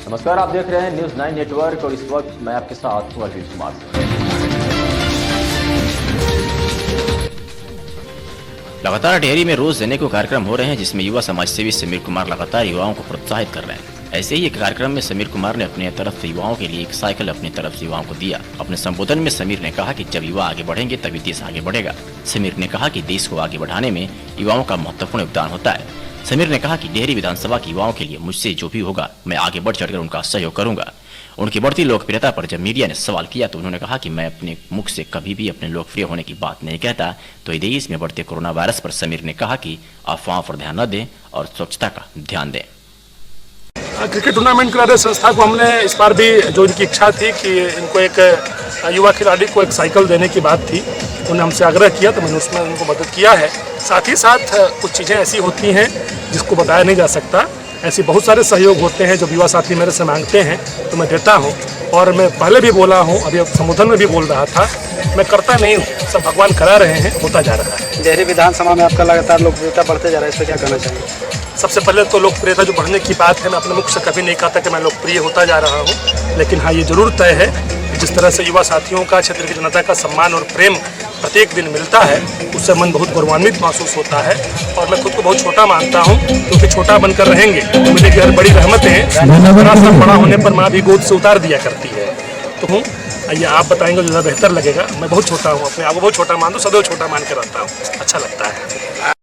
नमस्कार, आप देख रहे हैं न्यूज़ 9 नेटवर्क और इस वक्त मैं आपके साथ हूं अरविंद कुमार। लगातार डेहरी में रोज देने को कार्यक्रम हो रहे हैं, जिसमें युवा समाज सेवी समीर कुमार लगातार युवाओं को प्रोत्साहित कर रहे हैं। ऐसे ही एक कार्यक्रम में समीर कुमार ने अपनी तरफ से युवाओं के लिए एक साइकिल अपनी तरफ से युवाओं को दिया। अपने संबोधन में समीर ने कहा कि जब युवा आगे बढ़ेंगे तभी देश आगे बढ़ेगा। समीर ने कहा कि देश को आगे बढ़ाने में युवाओं का महत्वपूर्ण योगदान होता है। समीर ने कहा कि डेहरी विधानसभा के युवाओं के लिए मुझसे जो भी होगा मैं आगे बढ़ चढ़कर उनका सहयोग करूंगा। उनकी बढ़ती लोकप्रियता पर जब मीडिया ने सवाल किया तो उन्होंने कहा कि मैं अपने मुख से कभी भी अपने लोकप्रिय होने की बात नहीं कहता। तो देश में बढ़ते कोरोना वायरस पर समीर ने कहा कि अफवाहों पर ध्यान न दें और स्वच्छता का ध्यान दें। क्रिकेट टूर्नामेंट करा रहे संस्था को हमने इस बार भी जो इनकी इच्छा थी कि इनको एक युवा खिलाड़ी को एक साइकिल देने की बात थी, उन्होंने हमसे आग्रह किया तो मैंने उसमें उनको मदद किया है। साथ ही साथ कुछ चीज़ें ऐसी होती हैं जिसको बताया नहीं जा सकता। ऐसे बहुत सारे सहयोग होते हैं जो युवा साथी मेरे से मांगते हैं तो मैं देता हूँ। और मैं पहले भी बोला हूँ, अभी संबोधन में भी बोल रहा था, मैं करता नहीं हूँ, सब भगवान करा रहे हैं, होता जा रहा है। डेहरी विधानसभा में आपका लगातार लोकप्रियता बढ़ते जा रहा है, इस पर क्या कहना चाहिए? सबसे पहले तो लोकप्रियता जो बढ़ने की बात है, मैं अपने मुख से कभी नहीं कहता कि मैं लोकप्रिय होता जा रहा हूँ, लेकिन हाँ ये जरूर तय है कि जिस तरह से युवा साथियों का, क्षेत्र की जनता का सम्मान और प्रेम प्रत्येक दिन मिलता है, उससे मन बहुत गौरवान्वित महसूस होता है। और मैं खुद को बहुत छोटा मानता हूँ, क्योंकि छोटा बनकर रहेंगे तो मुझे की हर बड़ी रहमतें बड़ा होने पर माँ भी गोद से उतार दिया करती है। तो हूँ ये आप बताएंगे ज़्यादा बेहतर लगेगा। मैं बहुत छोटा हूँ, अपने आप को बहुत छोटा मानता हूँ, सदैव छोटा मान के रहता हूँ, अच्छा लगता है।